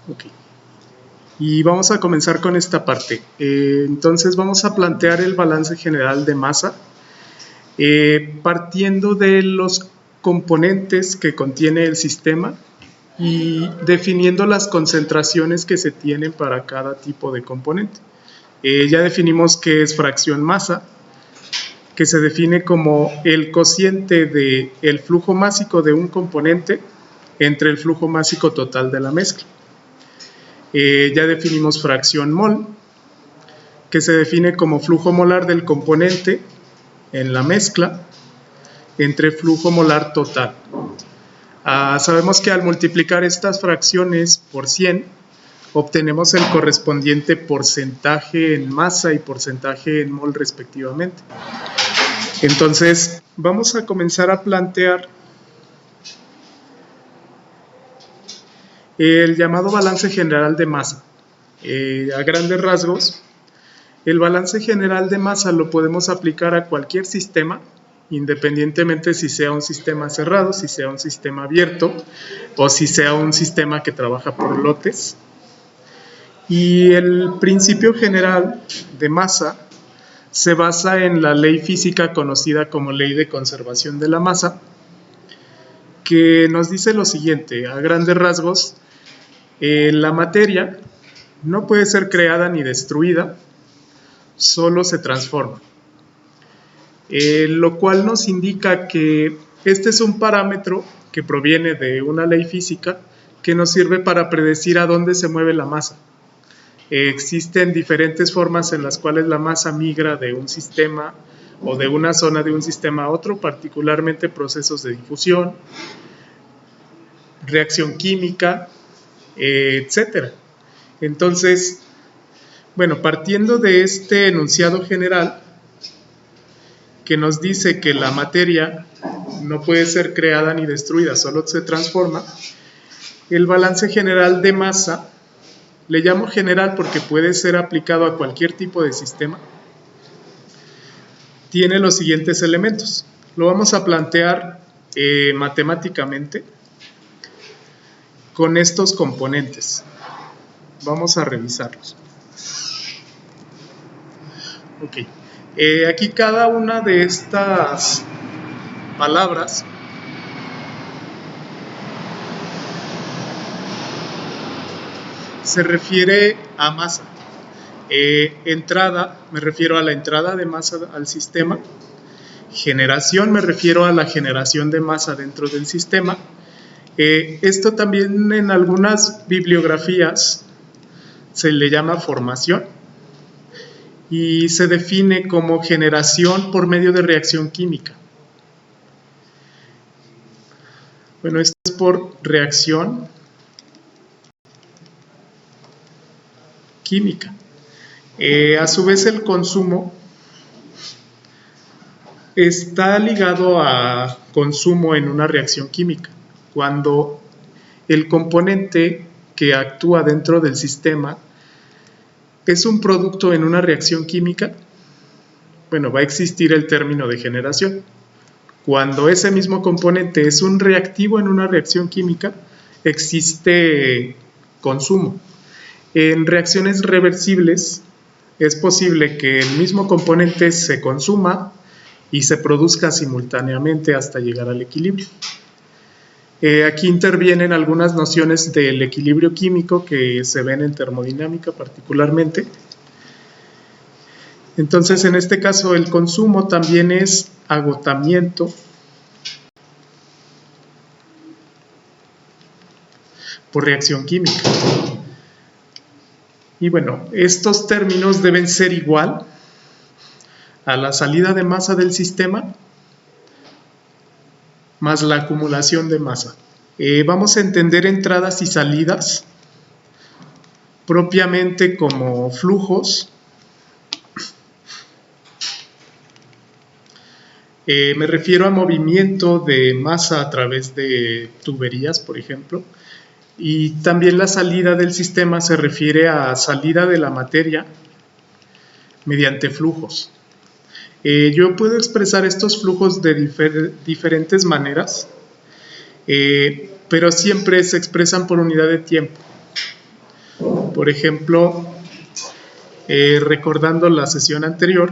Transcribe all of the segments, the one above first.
Ok. Y vamos a comenzar con esta parte. Entonces vamos a plantear el balance general de masa partiendo de los componentes que contiene el sistema y definiendo las concentraciones que se tienen para cada tipo de componente. Ya definimos qué es fracción masa, que se define como el cociente del flujo másico de un componente entre el flujo másico total de la mezcla. Ya definimos fracción mol, que se define como flujo molar del componente en la mezcla entre flujo molar total. Sabemos que al multiplicar estas fracciones por 100, obtenemos el correspondiente porcentaje en masa y porcentaje en mol respectivamente. Entonces, vamos a comenzar a plantear el llamado balance general de masa. A grandes rasgos, el balance general de masa lo podemos aplicar a cualquier sistema, independientemente si sea un sistema cerrado, si sea un sistema abierto o si sea un sistema que trabaja por lotes. Y el principio general de masa se basa en la ley física conocida como ley de conservación de la masa, que nos dice lo siguiente: a grandes rasgos, la materia no puede ser creada ni destruida, solo se transforma. Lo cual nos indica que este es un parámetro que proviene de una ley física que nos sirve para predecir a dónde se mueve la masa. Existen diferentes formas en las cuales la masa migra de un sistema o de una zona de un sistema a otro, particularmente procesos de difusión, reacción química, etc. Entonces, bueno, partiendo de este enunciado general que nos dice que la materia no puede ser creada ni destruida, solo se transforma, el balance general de masa, le llamo general porque puede ser aplicado a cualquier tipo de sistema, tiene los siguientes elementos. Lo vamos a plantear matemáticamente con estos componentes. Vamos a revisarlos. Ok. Aquí cada una de estas palabras se refiere a masa. Entrada, me refiero a la entrada de masa al sistema. Generación, me refiero a la generación de masa dentro del sistema. Esto también en algunas bibliografías se le llama formación y se define como generación por medio de reacción química. Bueno, esto es por reacción química. A su vez, el consumo está ligado a consumo en una reacción química. Cuando el componente que actúa dentro del sistema es un producto en una reacción química, bueno, va a existir el término de generación. Cuando ese mismo componente es un reactivo en una reacción química, existe consumo. En reacciones reversibles es posible que el mismo componente se consuma y se produzca simultáneamente hasta llegar al equilibrio. Aquí intervienen algunas nociones del equilibrio químico que se ven en termodinámica particularmente. Entonces, en este caso, el consumo también es agotamiento por reacción química. Y bueno, estos términos deben ser igual a la salida de masa del sistema más la acumulación de masa. Vamos a entender entradas y salidas propiamente como flujos. Me refiero a movimiento de masa a través de tuberías, por ejemplo. Y también la salida del sistema se refiere a salida de la materia mediante flujos. Yo puedo expresar estos flujos de diferentes maneras, pero siempre se expresan por unidad de tiempo. por ejemplo, recordando la sesión anterior,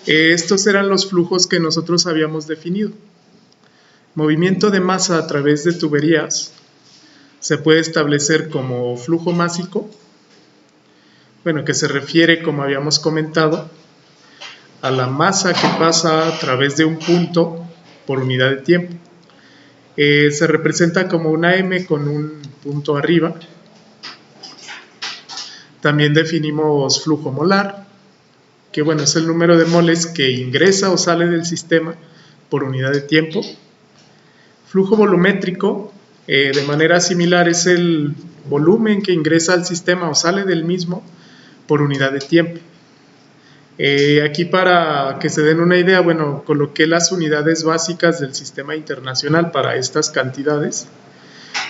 estos eran los flujos que nosotros habíamos definido. Movimiento de masa a través de tuberías se puede establecer como flujo másico, bueno, que se refiere, como habíamos comentado, a la masa que pasa a través de un punto por unidad de tiempo. Se representa como una M con un punto arriba. También definimos flujo molar, que bueno, es el número de moles que ingresa o sale del sistema por unidad de tiempo. Flujo volumétrico, de manera similar, es el volumen que ingresa al sistema o sale del mismo por unidad de tiempo. Aquí, para que se den una idea, bueno, coloqué las unidades básicas del sistema internacional para estas cantidades.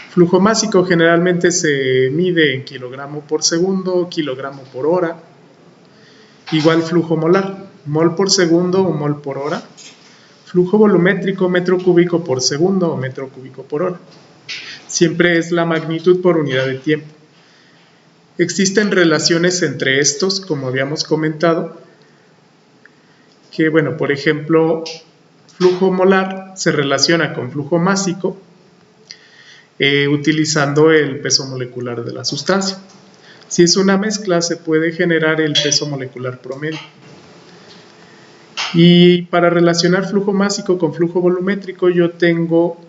Flujo másico generalmente se mide en kilogramo por segundo, kilogramo por hora. Igual flujo molar, mol por segundo o mol por hora. Flujo volumétrico, metro cúbico por segundo o metro cúbico por hora. Siempre es la magnitud por unidad de tiempo. Existen relaciones entre estos, como habíamos comentado, que bueno, por ejemplo, flujo molar se relaciona con flujo másico utilizando el peso molecular de la sustancia. Si es una mezcla, se puede generar el peso molecular promedio. Y para relacionar flujo másico con flujo volumétrico, yo tengo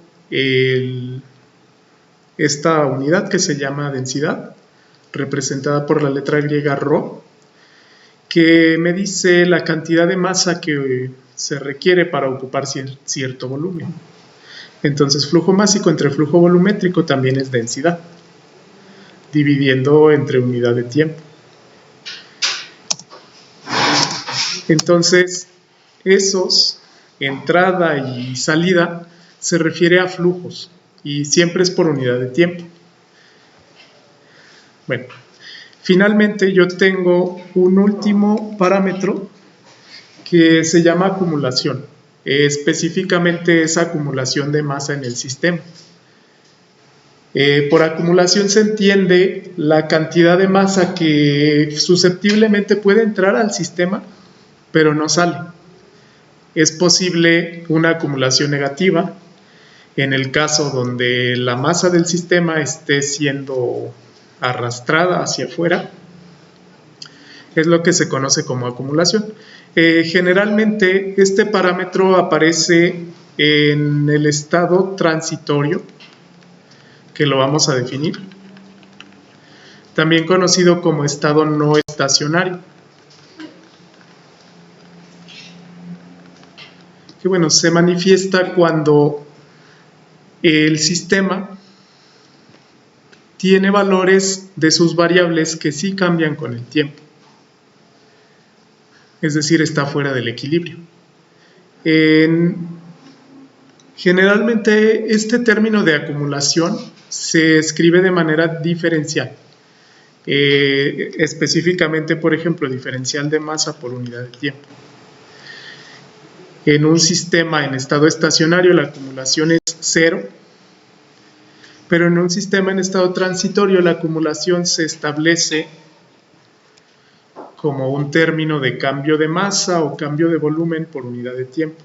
esta unidad que se llama densidad, representada por la letra griega ρ, que me dice la cantidad de masa que se requiere para ocupar cierto volumen. Entonces, flujo másico entre flujo volumétrico también es densidad, dividiendo entre unidad de tiempo. Entonces, esos, entrada y salida, se refiere a flujos y siempre es por unidad de tiempo. Bueno, finalmente yo tengo un último parámetro que se llama acumulación. Específicamente es acumulación de masa en el sistema. Por acumulación se entiende la cantidad de masa que susceptiblemente puede entrar al sistema, pero no sale. Es posible una acumulación negativa en el caso donde la masa del sistema esté siendo arrastrada hacia afuera. Es lo que se conoce como acumulación. Generalmente este parámetro aparece en el estado transitorio, que lo vamos a definir, también conocido como estado no estacionario, que bueno, se manifiesta cuando el sistema tiene valores de sus variables que sí cambian con el tiempo, es decir, está fuera del equilibrio. Generalmente este término de acumulación se escribe de manera diferencial, específicamente, por ejemplo, diferencial de masa por unidad de tiempo. En un sistema en estado estacionario la acumulación es 0, pero en un sistema en estado transitorio la acumulación se establece como un término de cambio de masa o cambio de volumen por unidad de tiempo.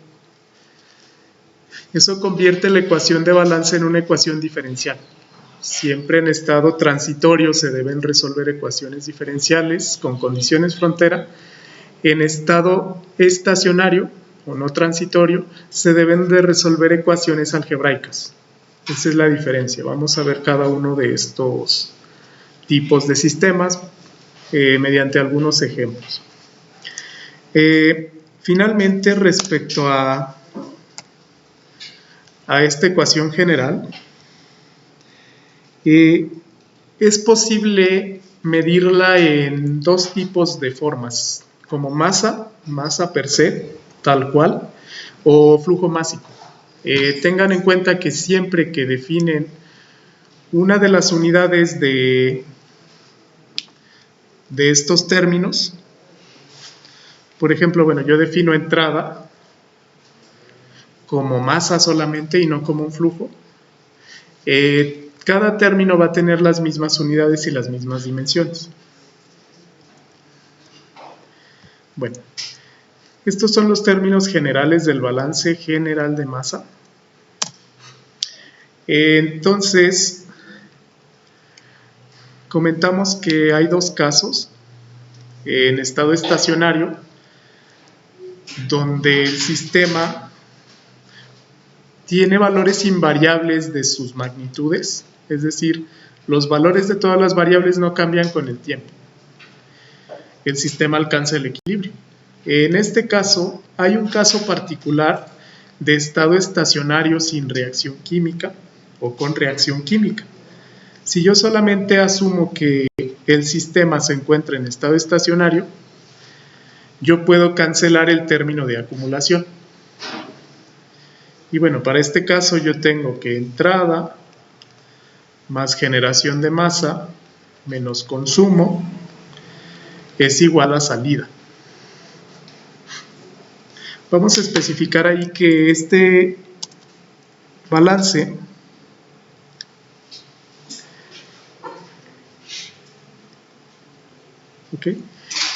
Eso convierte la ecuación de balance en una ecuación diferencial. Siempre en estado transitorio se deben resolver ecuaciones diferenciales con condiciones frontera. En estado estacionario o no transitorio se deben de resolver ecuaciones algebraicas. Esa es la diferencia. Vamos a ver cada uno de estos tipos de sistemas mediante algunos ejemplos. Finalmente, respecto a esta ecuación general, es posible medirla en dos tipos de formas, como masa per se, tal cual, o flujo másico. Tengan en cuenta que siempre que definen una de las unidades de estos términos, por ejemplo, bueno, yo defino entrada como masa solamente y no como un flujo. cada término va a tener las mismas unidades y las mismas dimensiones. Bueno, estos son los términos generales del balance general de masa. Entonces, comentamos que hay dos casos en estado estacionario donde el sistema tiene valores invariables de sus magnitudes, es decir, los valores de todas las variables no cambian con el tiempo. El sistema alcanza el equilibrio. En este caso, hay un caso particular de estado estacionario sin reacción química o con reacción química. Si yo solamente asumo que el sistema se encuentra en estado estacionario, yo puedo cancelar el término de acumulación. Y bueno, para este caso yo tengo que entrada más generación de masa menos consumo es igual a salida. Vamos a especificar ahí que este balance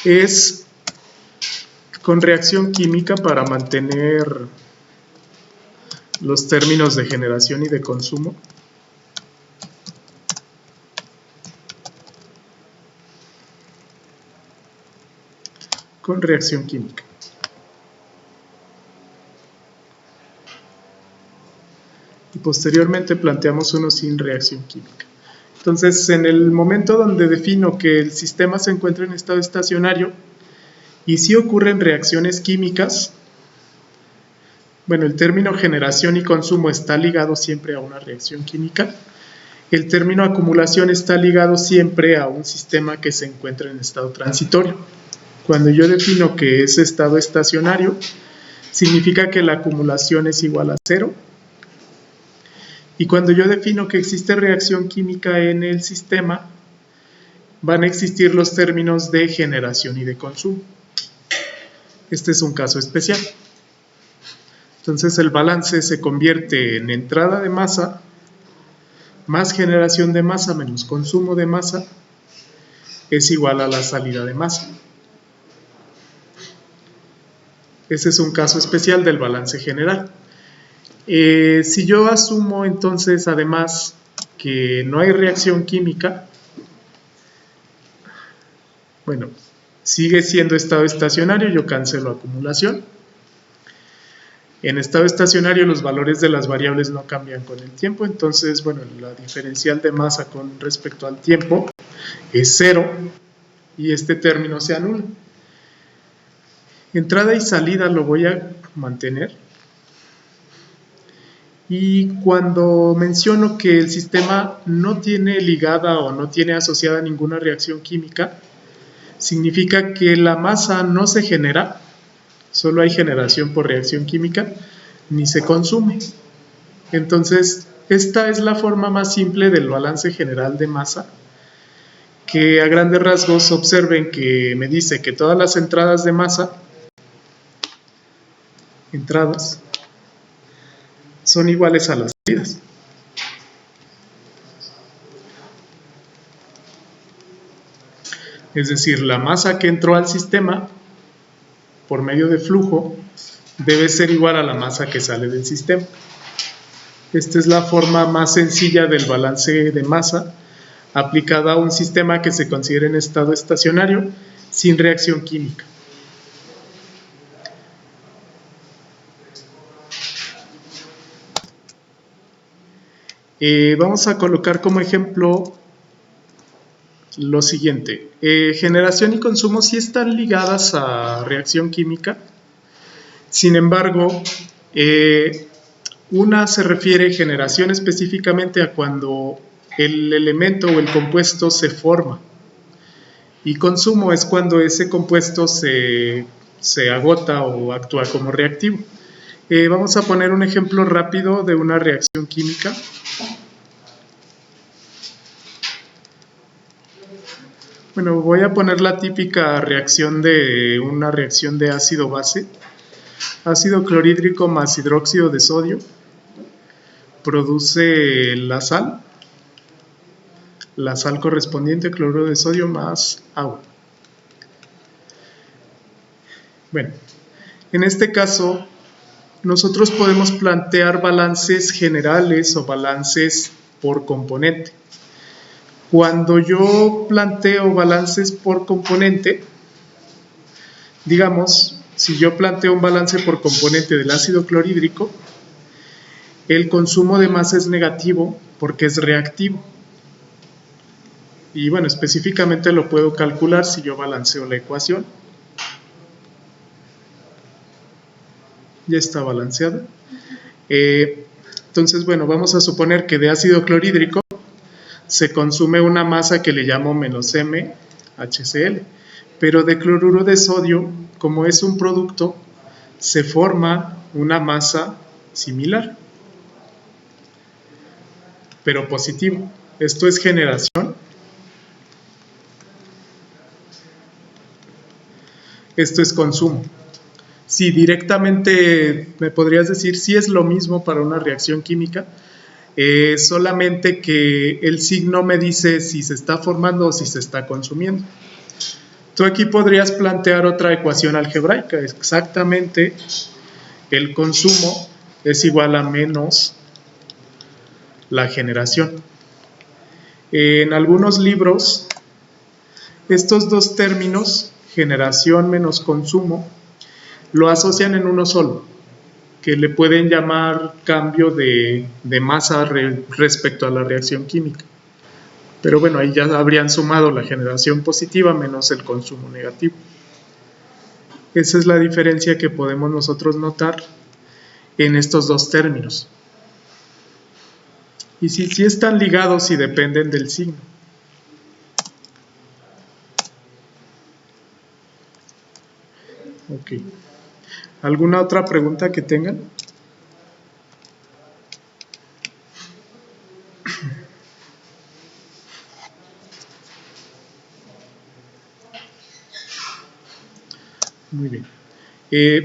es con reacción química para mantener los términos de generación y de consumo. Con reacción química. Y posteriormente planteamos uno sin reacción química. Entonces, en el momento donde defino que el sistema se encuentra en estado estacionario y si ocurren reacciones químicas, bueno, el término generación y consumo está ligado siempre a una reacción química. El término acumulación está ligado siempre a un sistema que se encuentra en estado transitorio. Cuando yo defino que es estado estacionario, significa que la acumulación es igual a 0. Y cuando yo defino que existe reacción química en el sistema, van a existir los términos de generación y de consumo. Este es un caso especial. Entonces el balance se convierte en entrada de masa más generación de masa menos consumo de masa es igual a la salida de masa. Ese es un caso especial del balance general. Si yo asumo entonces además que no hay reacción química, bueno, sigue siendo estado estacionario, yo cancelo acumulación. En estado estacionario los valores de las variables no cambian con el tiempo, entonces, bueno, la diferencial de masa con respecto al tiempo es 0 y este término se anula. Entrada y salida lo voy a mantener. Y cuando menciono que el sistema no tiene ligada o no tiene asociada ninguna reacción química, significa que la masa no se genera, solo hay generación por reacción química, ni se consume. Entonces, esta es la forma más simple del balance general de masa, que a grandes rasgos observen que me dice que todas las entradas de masa, son iguales a las salidas. Es decir, la masa que entró al sistema por medio de flujo debe ser igual a la masa que sale del sistema. Esta es la forma más sencilla del balance de masa aplicada a un sistema que se considera en estado estacionario sin reacción química. Vamos a colocar como ejemplo lo siguiente. Generación y consumo sí están ligadas a reacción química. Sin embargo, una se refiere generación específicamente a cuando el elemento o el compuesto se forma. Y consumo es cuando ese compuesto se agota o actúa como reactivo. Vamos a poner un ejemplo rápido de una reacción química. Bueno, voy a poner la típica reacción de una reacción de ácido-base. Ácido clorhídrico más hidróxido de sodio produce la sal. la sal correspondiente, cloruro de sodio más agua. Bueno, en este caso nosotros podemos plantear balances generales o balances por componente. Cuando yo planteo balances por componente, digamos, si yo planteo un balance por componente del ácido clorhídrico, el consumo de masa es negativo porque es reactivo. Y bueno, específicamente lo puedo calcular si yo balanceo la ecuación. Ya está balanceada. Entonces, bueno, vamos a suponer que de ácido clorhídrico se consume una masa que le llamo menos m HCl, pero de cloruro de sodio, como es un producto, se forma una masa similar, pero positivo. Esto es generación. Esto es consumo. Si directamente me podrías decir si es lo mismo para una reacción química, solamente que el signo me dice si se está formando o si se está consumiendo. Tú aquí podrías plantear otra ecuación algebraica. Exactamente, el consumo es igual a menos la generación. En algunos libros, estos dos términos, generación menos consumo, lo asocian en uno solo, que le pueden llamar cambio de masa respecto a la reacción química. Pero bueno, ahí ya habrían sumado la generación positiva menos el consumo negativo. Esa es la diferencia que podemos nosotros notar en estos dos términos. Y si están ligados y dependen del signo. Ok. ¿Alguna otra pregunta que tengan? Muy bien.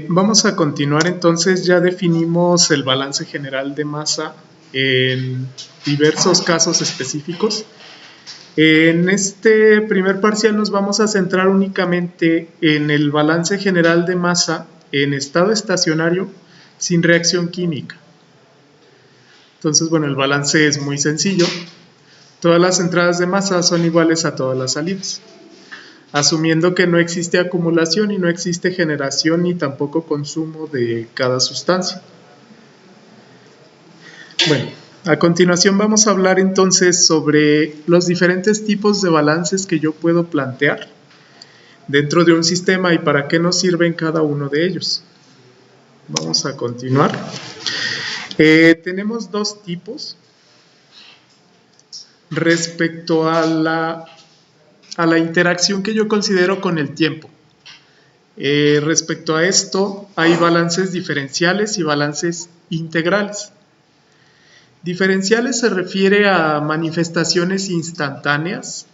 Vamos a continuar entonces. Ya definimos el balance general de masa en diversos casos específicos. En este primer parcial nos vamos a centrar únicamente en el balance general de masa en estado estacionario sin reacción química. Entonces, bueno, el balance es muy sencillo. Todas las entradas de masa son iguales a todas las salidas, asumiendo que no existe acumulación y no existe generación ni tampoco consumo de cada sustancia. Bueno, a continuación vamos a hablar entonces sobre los diferentes tipos de balances que yo puedo plantear dentro de un sistema y para qué nos sirven cada uno de ellos. Vamos a continuar. Tenemos dos tipos respecto a la interacción que yo considero con el tiempo. Respecto a esto, hay balances diferenciales y balances integrales. Diferenciales se refiere a manifestaciones instantáneas,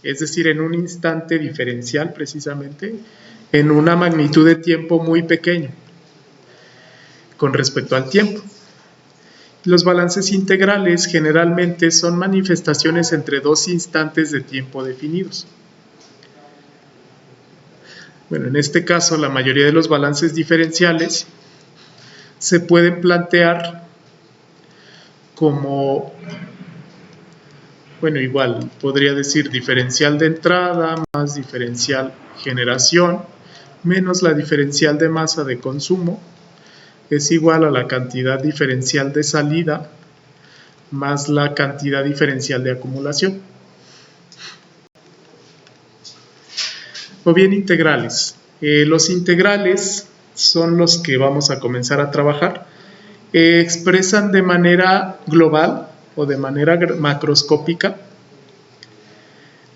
es decir, en un instante diferencial precisamente, en una magnitud de tiempo muy pequeño con respecto al tiempo. Los balances integrales generalmente son manifestaciones entre dos instantes de tiempo definidos. Bueno, en este caso, la mayoría de los balances diferenciales se pueden plantear como, bueno, igual podría decir diferencial de entrada más diferencial generación menos la diferencial de masa de consumo es igual a la cantidad diferencial de salida más la cantidad diferencial de acumulación. O bien integrales. Los integrales son los que vamos a comenzar a trabajar. Expresan de manera global o de manera macroscópica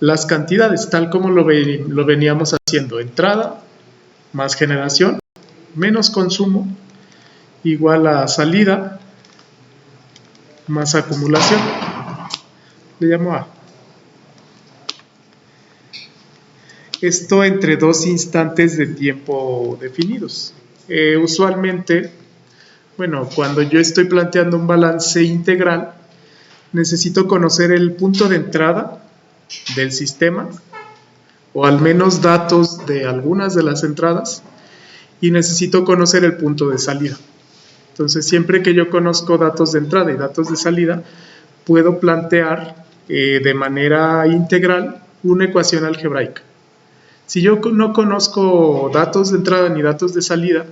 las cantidades, tal como lo veníamos haciendo. Entrada más generación menos consumo igual a salida más acumulación. Le llamo A. Esto entre dos instantes de tiempo definidos. Usualmente, bueno, cuando yo estoy planteando un balance integral, necesito conocer el punto de entrada del sistema, o al menos datos de algunas de las entradas, y necesito conocer el punto de salida. Entonces, siempre que yo conozco datos de entrada y datos de salida, puedo plantear de manera integral una ecuación algebraica. Si yo no conozco datos de entrada ni datos de salida,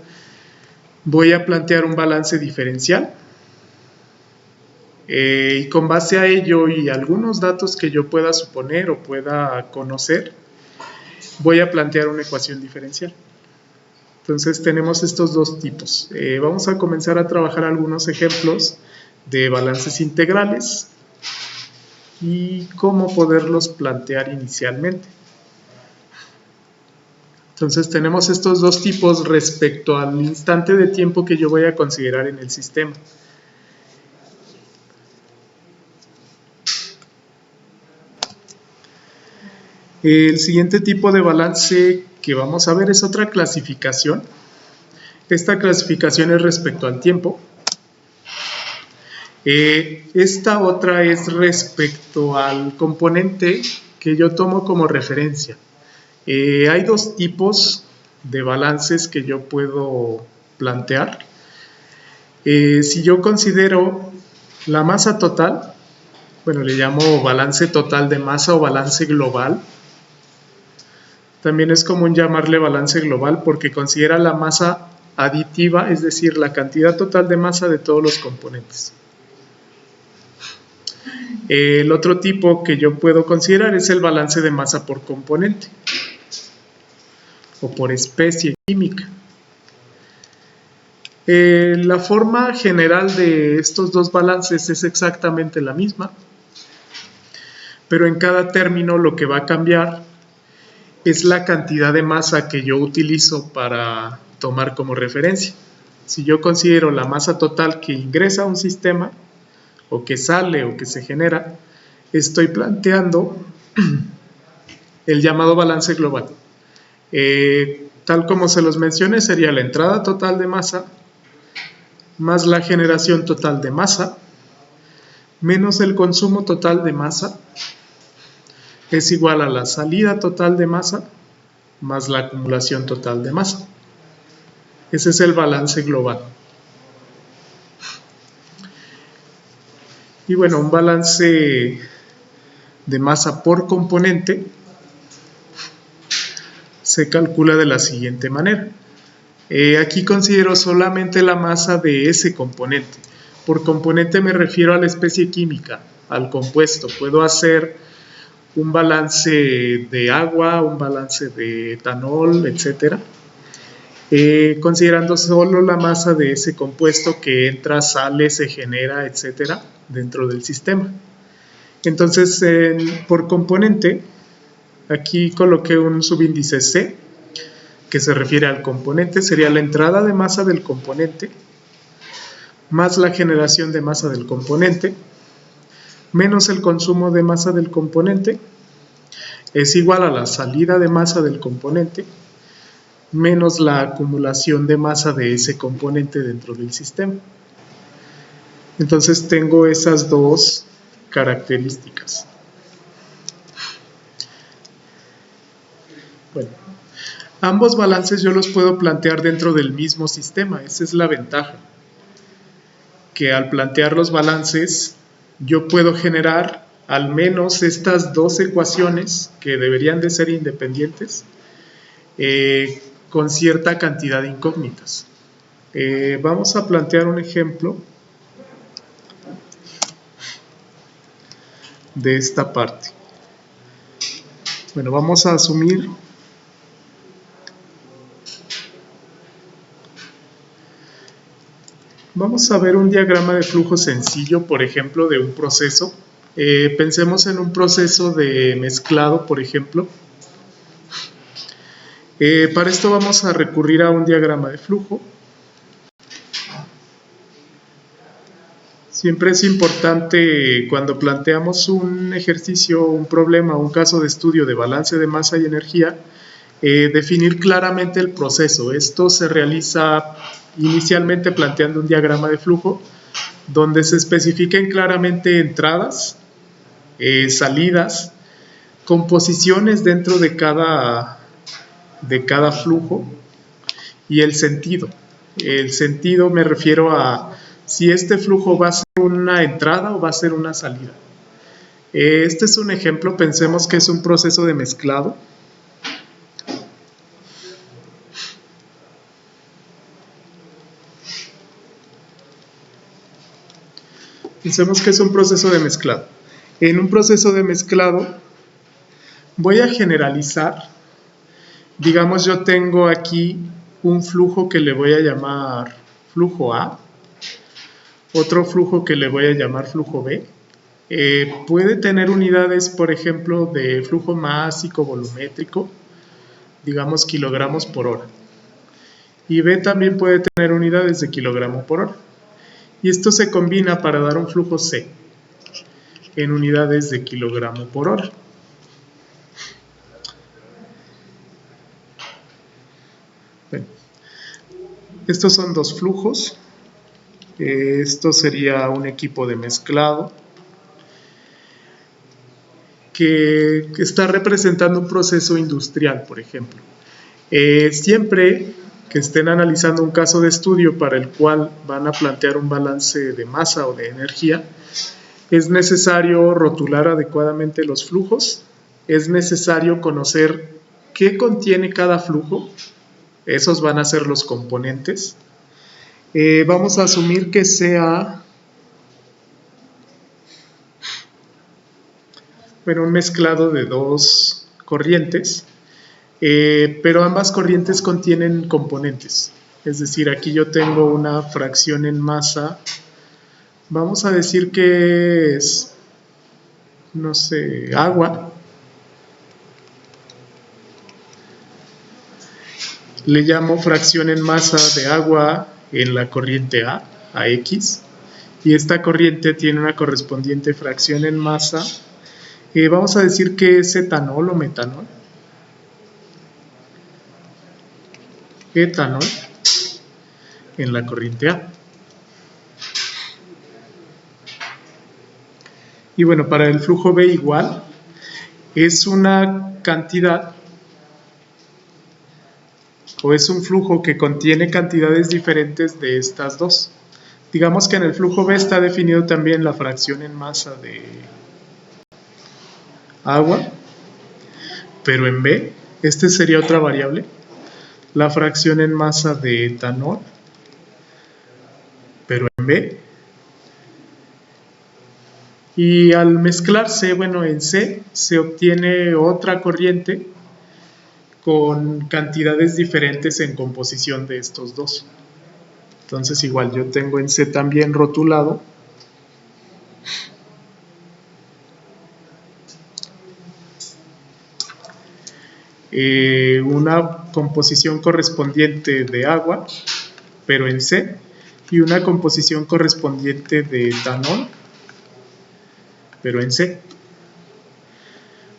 voy a plantear un balance diferencial, y con base a ello y algunos datos que yo pueda suponer o pueda conocer, voy a plantear una ecuación diferencial. Entonces tenemos estos dos tipos. Vamos a comenzar a trabajar algunos ejemplos de balances integrales y cómo poderlos plantear inicialmente. Entonces tenemos estos dos tipos respecto al instante de tiempo que yo voy a considerar en el sistema. El siguiente tipo de balance que vamos a ver es otra clasificación. Esta clasificación es respecto al tiempo. Esta otra es respecto al componente que yo tomo como referencia. Hay dos tipos de balances que yo puedo plantear. Si yo considero la masa total, bueno, le llamo balance total de masa o balance global. También es común llamarle balance global porque considera la masa aditiva, es decir, la cantidad total de masa de todos los componentes. El otro tipo que yo puedo considerar es el balance de masa por componente o por especie química. La forma general de estos dos balances es exactamente la misma, pero en cada término lo que va a cambiar es la cantidad de masa que yo utilizo para tomar como referencia. Si yo considero la masa total que ingresa a un sistema, o que sale o que se genera, estoy planteando el llamado balance global. Tal como se los mencioné, sería la entrada total de masa más la generación total de masa menos el consumo total de masa es igual a la salida total de masa más la acumulación total de masa. Ese es el balance global. Y bueno, un balance de masa por componente se calcula de la siguiente manera. Aquí considero solamente la masa de ese componente. Por componente me refiero a la especie química, al compuesto. Puedo hacer un balance de agua, un balance de etanol, etc. Considerando solo la masa de ese compuesto que entra, sale, se genera, etc. dentro del sistema. Entonces, por componente, aquí coloqué un subíndice C, que se refiere al componente, sería la entrada de masa del componente, más la generación de masa del componente, menos el consumo de masa del componente, es igual a la salida de masa del componente, menos la acumulación de masa de ese componente dentro del sistema. Entonces tengo esas dos características. Bueno, ambos balances yo los puedo plantear dentro del mismo sistema. Esa es la ventaja, que al plantear los balances yo puedo generar al menos estas dos ecuaciones que deberían de ser independientes con cierta cantidad de incógnitas. Vamos a plantear un ejemplo de esta parte. Bueno, vamos a asumir vamos a ver un diagrama de flujo sencillo, por ejemplo, de un proceso. Pensemos en un proceso de mezclado, por ejemplo. Para esto vamos a recurrir a un diagrama de flujo. Siempre es importante cuando planteamos un ejercicio, un problema, un caso de estudio de balance de masa y energía, definir claramente el proceso. Esto se realiza inicialmente planteando un diagrama de flujo donde se especifiquen claramente entradas, salidas, composiciones dentro de cada flujo y el sentido. El sentido me refiero a si este flujo va a ser una entrada o va a ser una salida. Este es un ejemplo, pensemos que es un proceso de mezclado. Pensemos que es un proceso de mezclado. En un proceso de mezclado voy a generalizar. Digamos, yo tengo aquí un flujo que le voy a llamar flujo A, otro flujo que le voy a llamar flujo B. Puede tener unidades, por ejemplo, de flujo másico volumétrico, digamos kilogramos por hora. Y B también puede tener unidades de kilogramo por hora. Y esto se combina para dar un flujo C en unidades de kilogramo por hora. Bueno, estos son dos flujos. Esto sería un equipo de mezclado que está representando un proceso industrial, por ejemplo. Siempre que estén analizando un caso de estudio para el cual van a plantear un balance de masa o de energía, es necesario rotular adecuadamente los flujos, es necesario conocer qué contiene cada flujo, esos van a ser los componentes. Vamos a asumir que sea un mezclado de dos corrientes, pero ambas corrientes contienen componentes. Es decir, aquí yo tengo una fracción en masa, vamos a decir que es, no sé, agua. Le llamo fracción en masa de agua en la corriente A X, y esta corriente tiene una correspondiente fracción en masa. Vamos a decir que es etanol o metanol. Etanol en la corriente A. Y bueno, para el flujo B igual, es una cantidad o es un flujo que contiene cantidades diferentes de estas dos. Digamos que en el flujo B está definido también la fracción en masa de agua, pero en B, este sería otra variable, la fracción en masa de etanol, pero en B. Y al mezclarse, en C se obtiene otra corriente con cantidades diferentes en composición de estos dos. Entonces igual yo tengo en C también rotulado una composición correspondiente de agua, pero en C, y una composición correspondiente de etanol, pero en C.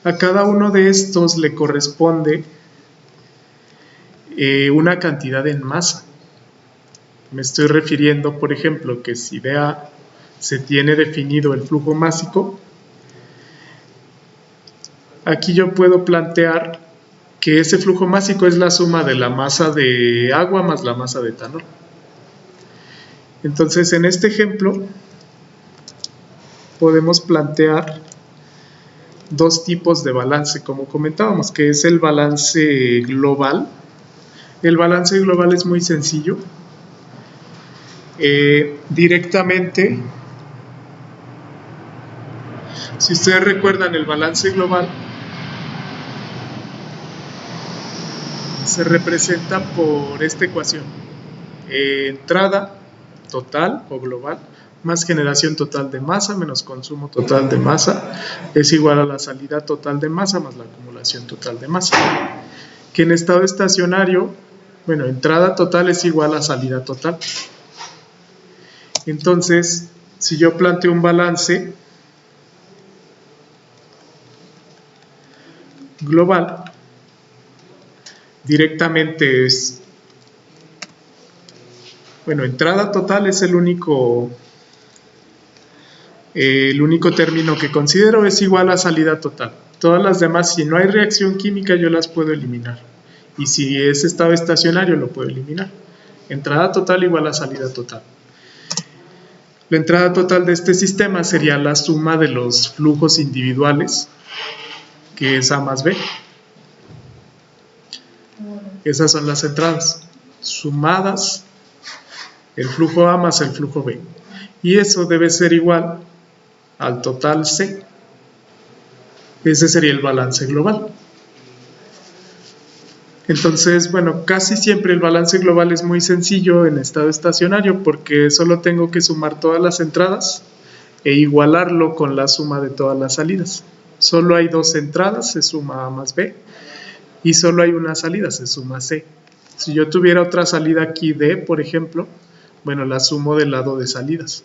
A cada uno de estos le corresponde una cantidad en masa. Me estoy refiriendo, por ejemplo, que si de A se tiene definido el flujo másico, aquí yo puedo plantear que ese flujo másico es la suma de la masa de agua más la masa de etanol. Entonces, en este ejemplo, podemos plantear dos tipos de balance, como comentábamos, que es el balance global. El balance global es muy sencillo. Directamente, si ustedes recuerdan, el balance global se representa por esta ecuación: entrada total o global más generación total de masa menos consumo total de masa es igual a la salida total de masa más la acumulación total de masa. Que en estado estacionario, entrada total es igual a salida total. Entonces, si yo planteo un balance global, directamente es, entrada total es el único El único término que considero es igual a salida total. Todas las demás, si no hay reacción química, yo las puedo eliminar. Y si es estado estacionario, lo puedo eliminar. Entrada total igual a salida total. La entrada total de este sistema sería la suma de los flujos individuales, que es A más B. Esas son las entradas, sumadas el flujo A más el flujo B. Y eso debe ser igual al total C. Ese sería el balance global. Entonces, bueno, casi siempre el balance global es muy sencillo en estado estacionario porque solo tengo que sumar todas las entradas e igualarlo con la suma de todas las salidas. Solo hay dos entradas, se suma A más B, y solo hay una salida, se suma C. Si yo tuviera otra salida aquí D, por ejemplo, bueno, la sumo del lado de salidas.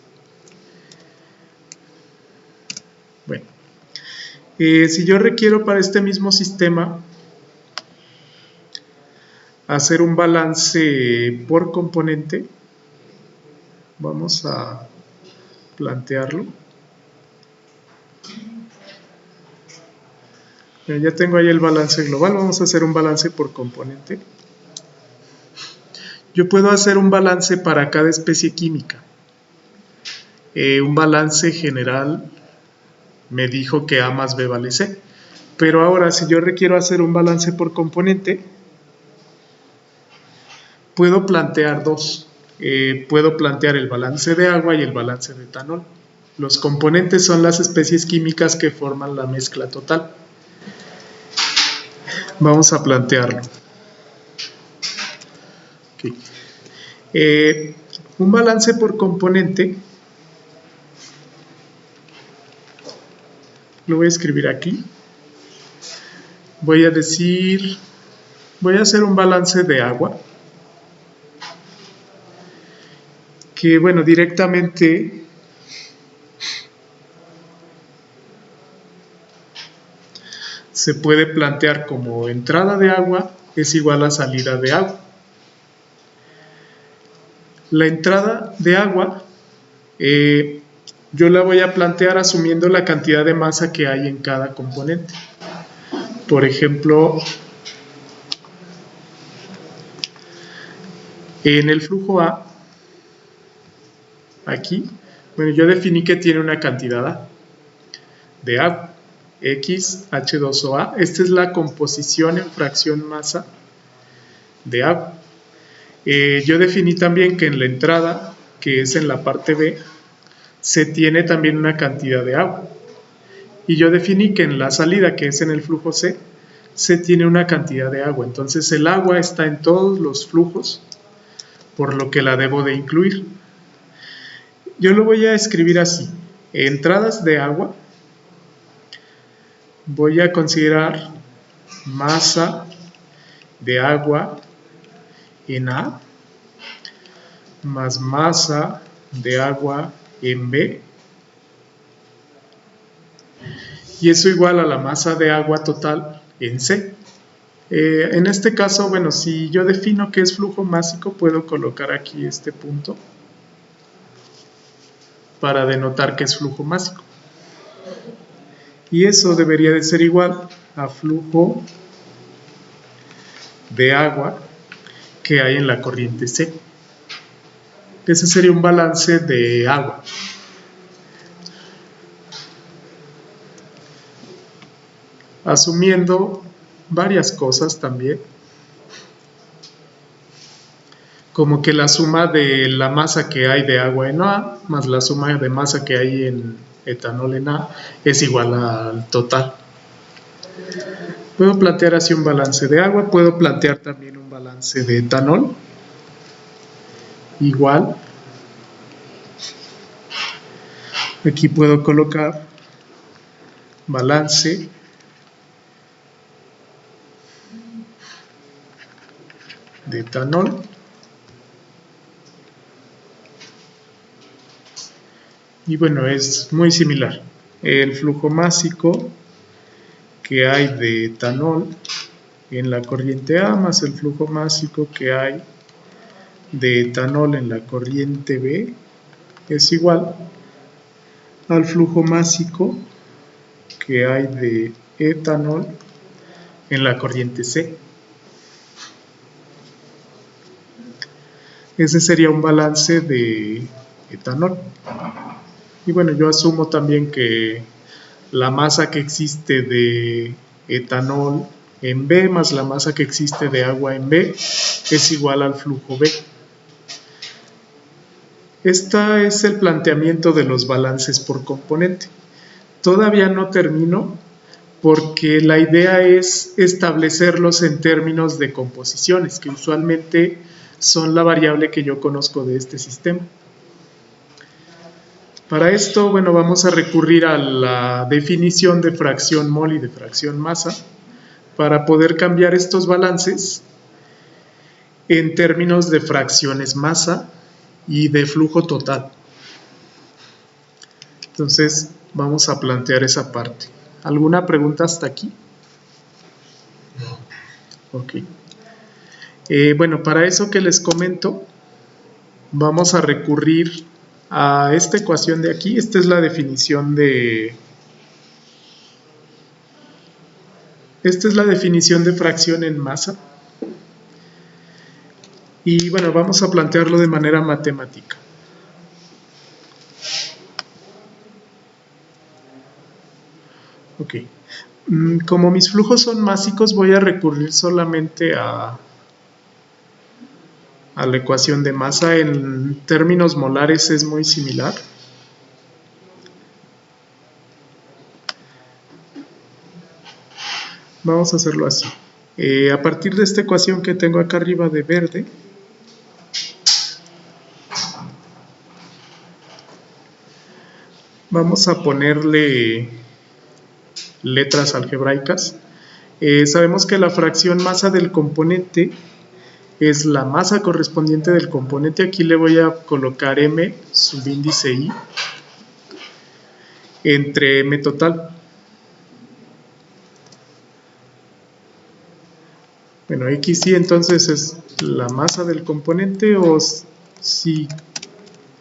Bueno, si yo requiero para este mismo sistema hacer un balance por componente, vamos a plantearlo. Ya tengo ahí el balance global, vamos a hacer un balance por componente. Yo puedo hacer un balance para cada especie química. Un balance general me dijo que A más B vale C. Pero ahora, si yo requiero hacer un balance por componente, puedo plantear dos. Puedo plantear el balance de agua y el balance de etanol. Los componentes son las especies químicas que forman la mezcla total. Vamos a plantearlo. Okay. Un balance por componente lo voy a escribir aquí. Voy a hacer un balance de agua. Que bueno, directamente se puede plantear como entrada de agua es igual a salida de agua. La entrada de agua yo la voy a plantear asumiendo la cantidad de masa que hay en cada componente. Por ejemplo, en el flujo A, aquí, bueno, yo definí que tiene una cantidad A de agua. X H2OA. Esta es la composición en fracción masa de agua. Yo definí también que en la entrada, que es en la parte B, se tiene también una cantidad de agua. Y yo definí que en la salida, que es en el flujo C, se tiene una cantidad de agua. Entonces el agua está en todos los flujos, por lo que la debo de incluir. Yo lo voy a escribir así. Entradas de agua. Voy a considerar masa de agua en A más masa de agua en B, y eso igual a la masa de agua total en C. En este caso, bueno, si yo defino que es flujo másico, puedo colocar aquí este punto para denotar que es flujo másico. Y eso debería de ser igual a flujo de agua que hay en la corriente C. Ese sería un balance de agua. Asumiendo varias cosas también, como que la suma de la masa que hay de agua en A más la suma de masa que hay en etanol en A es igual al total. Puedo plantear así un balance de agua, puedo plantear también un balance de etanol, igual. Aquí puedo colocar balance de etanol y bueno, es muy similar. El flujo másico que hay de etanol en la corriente A más el flujo másico que hay de etanol en la corriente B es igual al flujo másico que hay de etanol en la corriente C. Ese sería un balance de etanol. Y bueno, yo asumo también que la masa que existe de etanol en B más la masa que existe de agua en B es igual al flujo B. Este es el planteamiento de los balances por componente. Todavía no termino porque la idea es establecerlos en términos de composiciones, que usualmente son la variable que yo conozco de este sistema. Para esto, bueno, vamos a recurrir a la definición de fracción mol y de fracción masa para poder cambiar estos balances en términos de fracciones masa y de flujo total. Entonces, vamos a plantear esa parte. ¿Alguna pregunta hasta aquí? Ok. Bueno, para eso que les comento, vamos a recurrir a esta ecuación de aquí. Esta es la definición de... Esta es la definición de fracción en masa. Y bueno, vamos a plantearlo de manera matemática. Ok. Como mis flujos son másicos, voy a recurrir solamente a la ecuación de masa. En términos molares es muy similar. Vamos a hacerlo así. A partir de esta ecuación que tengo acá arriba de verde, vamos a ponerle letras algebraicas. Sabemos que la fracción masa del componente es la masa correspondiente del componente. Aquí le voy a colocar M subíndice I entre M total. Bueno, XY entonces es la masa del componente, o si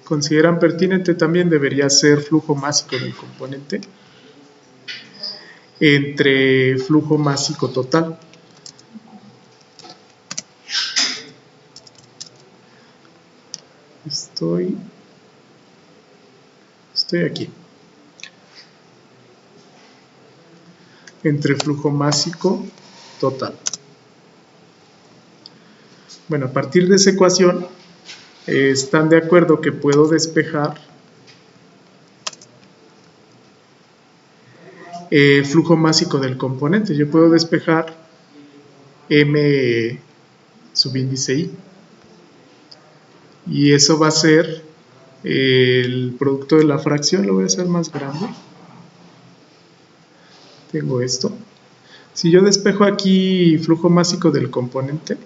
consideran pertinente también debería ser flujo másico del componente entre flujo másico total. Estoy aquí. Entre flujo másico total. Bueno, a partir de esa ecuación, ¿están de acuerdo que puedo despejar flujo másico del componente? Yo puedo despejar M subíndice I. Y eso va a ser el producto de la fracción. Lo voy a hacer más grande. Tengo esto. Si yo despejo aquí flujo másico del componente,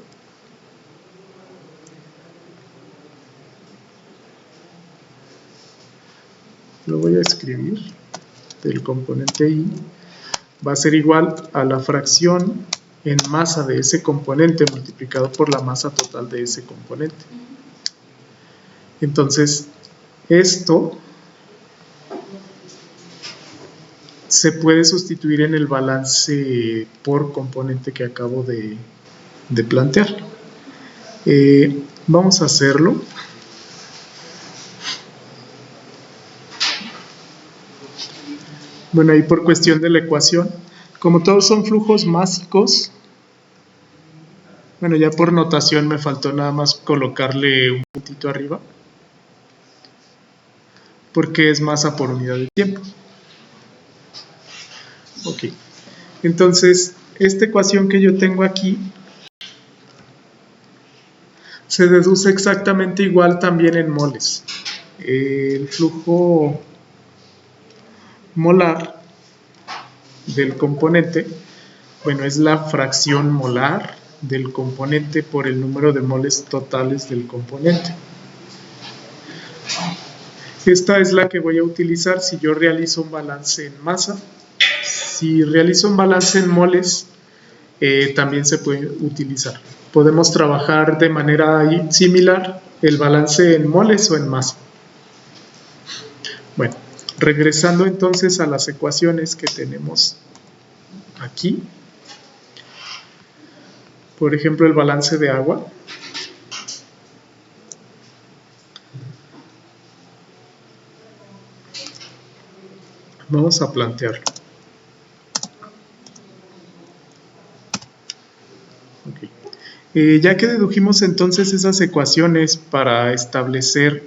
lo voy a escribir, del componente I, va a ser igual a la fracción en masa de ese componente multiplicado por la masa total de ese componente. Entonces, esto se puede sustituir en el balance por componente que acabo de plantear. Vamos a hacerlo. Bueno, ahí por cuestión de la ecuación, como todos son flujos másicos, bueno, ya por notación me faltó nada más colocarle un puntito arriba, porque es masa por unidad de tiempo. Ok, entonces esta ecuación que yo tengo aquí se deduce exactamente igual también en moles. El flujo molar del componente, bueno, es la fracción molar del componente por el número de moles totales del componente. Esta es la que voy a utilizar si yo realizo un balance en masa. Si realizo un balance en moles, también se puede utilizar. Podemos trabajar de manera similar el balance en moles o en masa. Bueno, Regresando entonces a las ecuaciones que tenemos aquí, por ejemplo, el balance de agua. Vamos a plantearlo. Okay. Ya que dedujimos entonces esas ecuaciones para establecer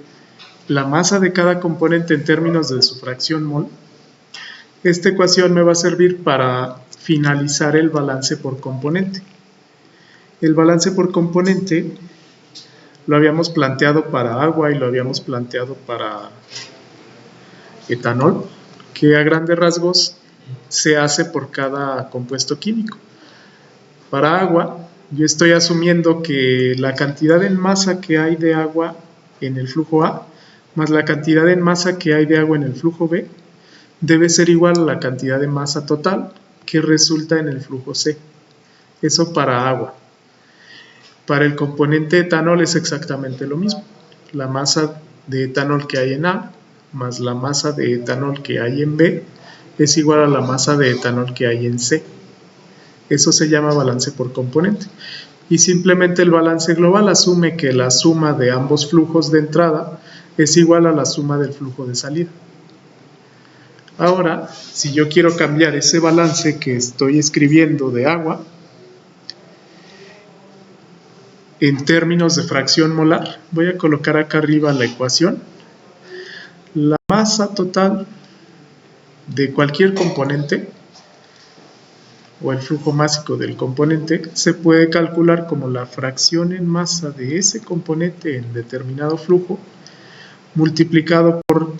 la masa de cada componente en términos de su fracción mol, esta ecuación me va a servir para finalizar el balance por componente. El balance por componente lo habíamos planteado para agua y lo habíamos planteado para etanol, que a grandes rasgos se hace por cada compuesto químico. Para agua, yo estoy asumiendo que la cantidad en masa que hay de agua en el flujo A más la cantidad en masa que hay de agua en el flujo B debe ser igual a la cantidad de masa total que resulta en el flujo C. Eso para agua. Para el componente etanol es exactamente lo mismo. La masa de etanol que hay en A más la masa de etanol que hay en B es igual a la masa de etanol que hay en C. Eso se llama balance por componente. Y simplemente el balance global asume que la suma de ambos flujos de entrada es igual a la suma del flujo de salida. Ahora, si yo quiero cambiar ese balance que estoy escribiendo de agua en términos de fracción molar, voy a colocar acá arriba la ecuación. La masa total de cualquier componente o el flujo másico del componente se puede calcular como la fracción en masa de ese componente en determinado flujo multiplicado por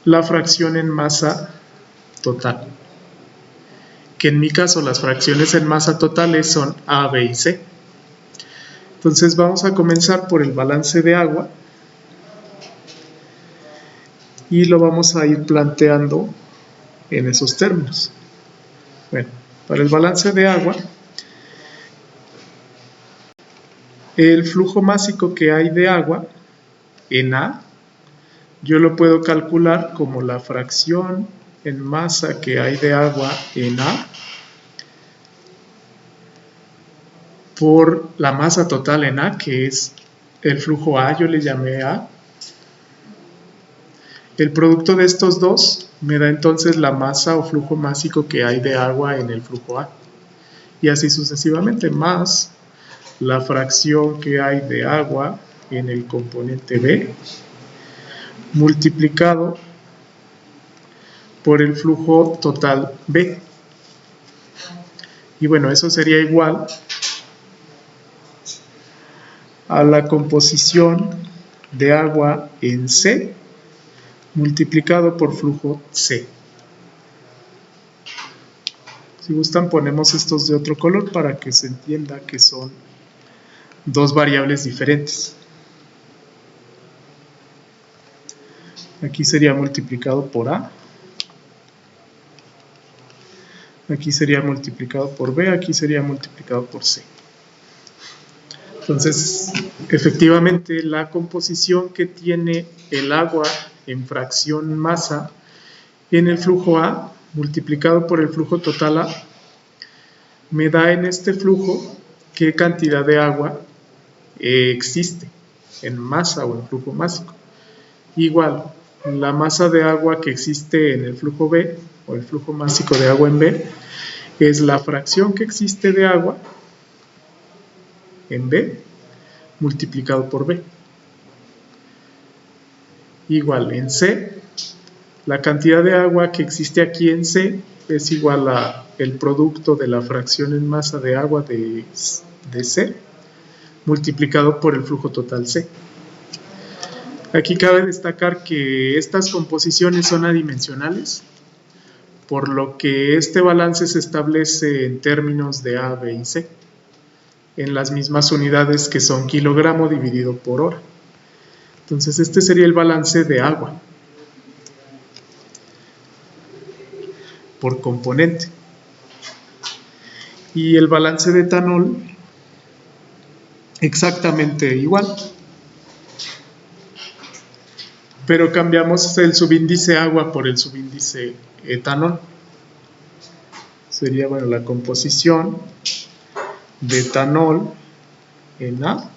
la fracción en masa total, que en mi caso las fracciones en masa totales son A, B y C. Entonces vamos a comenzar por el balance de agua y lo vamos a ir planteando en esos términos. Bueno, para el balance de agua, el flujo másico que hay de agua en A, yo lo puedo calcular como la fracción en masa que hay de agua en A por la masa total en A, que es el flujo A, yo le llamé A. El producto de estos dos me da entonces la masa o flujo másico que hay de agua en el flujo A. Y así sucesivamente, más la fracción que hay de agua en el componente B multiplicado por el flujo total B. Y bueno, eso sería igual a la composición de agua en C multiplicado por flujo C. Si gustan, ponemos estos de otro color para que se entienda que son dos variables diferentes. Aquí sería multiplicado por A. Aquí sería multiplicado por B. Aquí sería multiplicado por C. Entonces, efectivamente, la composición que tiene el agua en fracción masa en el flujo A multiplicado por el flujo total A me da en este flujo qué cantidad de agua existe en masa o en flujo másico. Igual, la masa de agua que existe en el flujo B o el flujo másico de agua en B es la fracción que existe de agua en B multiplicado por B. Igual, en C, la cantidad de agua que existe aquí en C es igual a el producto de la fracción en masa de agua de C multiplicado por el flujo total C. Aquí cabe destacar que estas composiciones son adimensionales, por lo que este balance se establece en términos de A, B y C, en las mismas unidades que son kilogramo dividido por hora. Entonces este sería el balance de agua por componente. Y el balance de etanol exactamente igual. pero cambiamos el subíndice agua por el subíndice etanol. Sería, bueno, la composición de etanol en A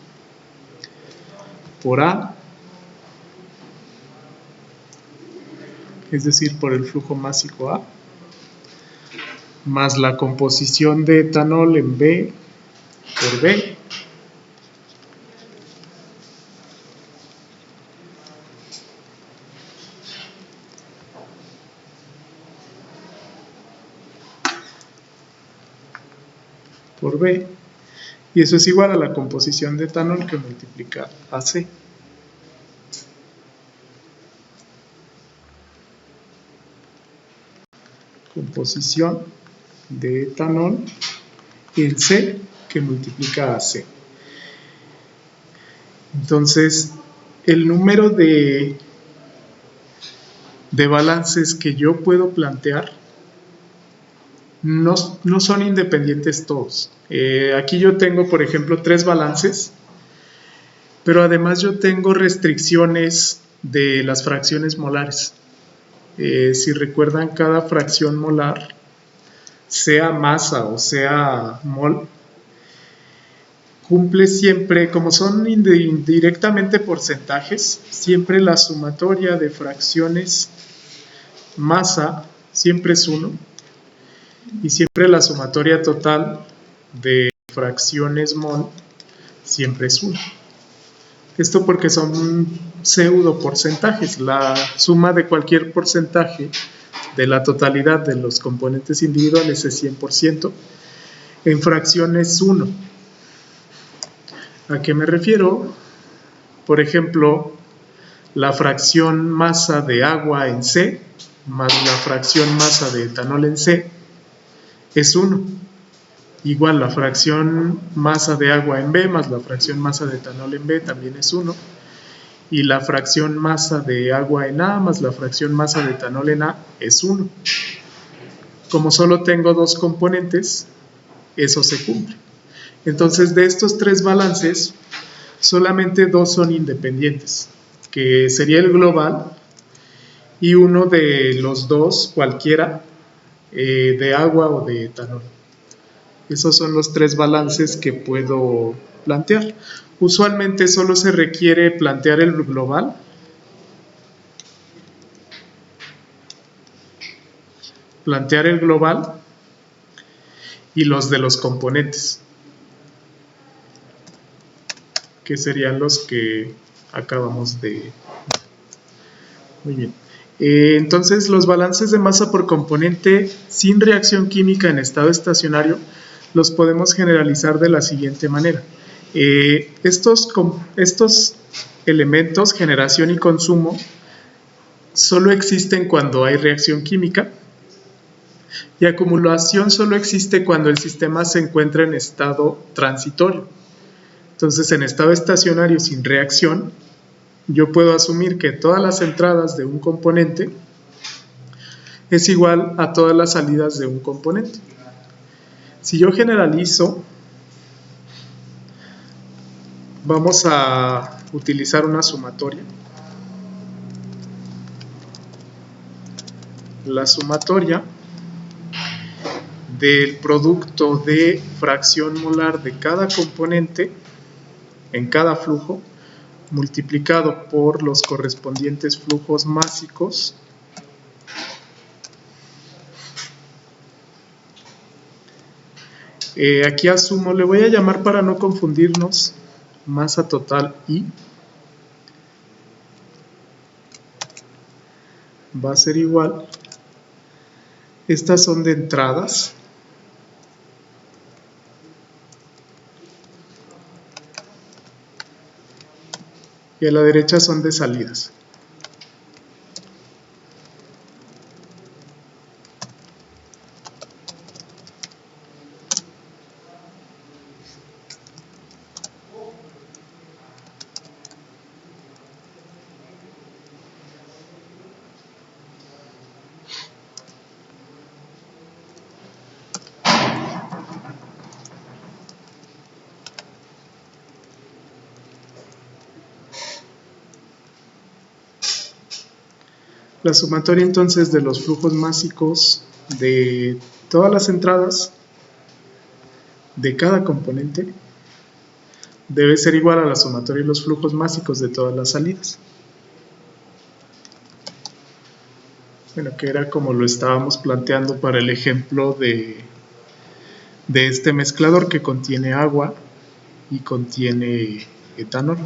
por A, es decir, por el flujo másico A, más la composición de etanol en B por B, por B, y eso es igual a la composición de etanol que multiplica AC. Composición de etanol en C que multiplica a C. Entonces, el número de balances que yo puedo plantear no son independientes todos. Aquí yo tengo, por ejemplo, 3 balances, pero además yo tengo restricciones de las fracciones molares. Si recuerdan, cada fracción molar, sea masa o sea mol, cumple siempre, como son indirectamente porcentajes, siempre la sumatoria de fracciones masa siempre es 1 y siempre la sumatoria total de fracciones mol siempre es 1. Esto porque son pseudo porcentajes. La suma de cualquier porcentaje de la totalidad de los componentes individuales es 100%. En fracciones 1. ¿A qué me refiero? Por ejemplo, la fracción masa de agua en C más la fracción masa de etanol en C es 1. Igual la fracción masa de agua en B más la fracción masa de etanol en B también es 1. Y la fracción masa de agua en A más la fracción masa de etanol en A es 1. Como solo tengo 2 componentes, eso se cumple. Entonces, de estos 3 balances, solamente 2 son independientes, que sería el global y uno de los 2, cualquiera, de agua o de etanol. Esos son los 3 balances que puedo plantear. Usualmente solo se requiere plantear el global, y los de los componentes, que serían los que acabamos de... Muy bien. Entonces, los balances de masa por componente sin reacción química en estado estacionario los podemos generalizar de la siguiente manera. Estos elementos, generación y consumo, solo existen cuando hay reacción química, y acumulación solo existe cuando el sistema se encuentra en estado transitorio. Entonces, en estado estacionario sin reacción, yo puedo asumir que todas las entradas de un componente es igual a todas las salidas de un componente. Si yo generalizo, vamos a utilizar una sumatoria. La sumatoria del producto de fracción molar de cada componente en cada flujo multiplicado por los correspondientes flujos másicos aquí asumo, le voy a llamar para no confundirnos, masa total I va a ser igual, estas son de entradas y a la derecha son de salidas. La sumatoria entonces de los flujos másicos de todas las entradas de cada componente debe ser igual a la sumatoria de los flujos másicos de todas las salidas. Bueno, que era como lo estábamos planteando para el ejemplo de este mezclador que contiene agua y contiene etanol.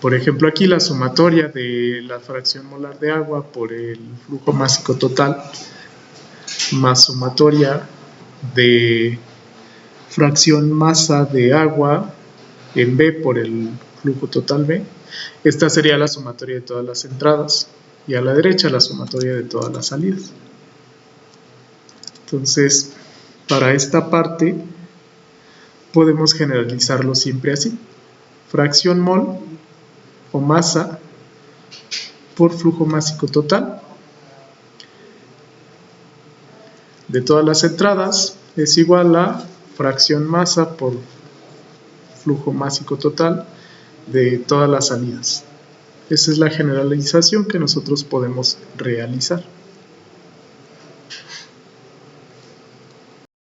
Por ejemplo, aquí la sumatoria de la fracción molar de agua por el flujo másico total más sumatoria de fracción masa de agua en B por el flujo total B. Esta sería la sumatoria de todas las entradas y a la derecha la sumatoria de todas las salidas. Entonces, para esta parte podemos generalizarlo siempre así. Fracción mol o masa por flujo másico total de todas las entradas es igual a fracción masa por flujo másico total de todas las salidas. Esa es la generalización que nosotros podemos realizar.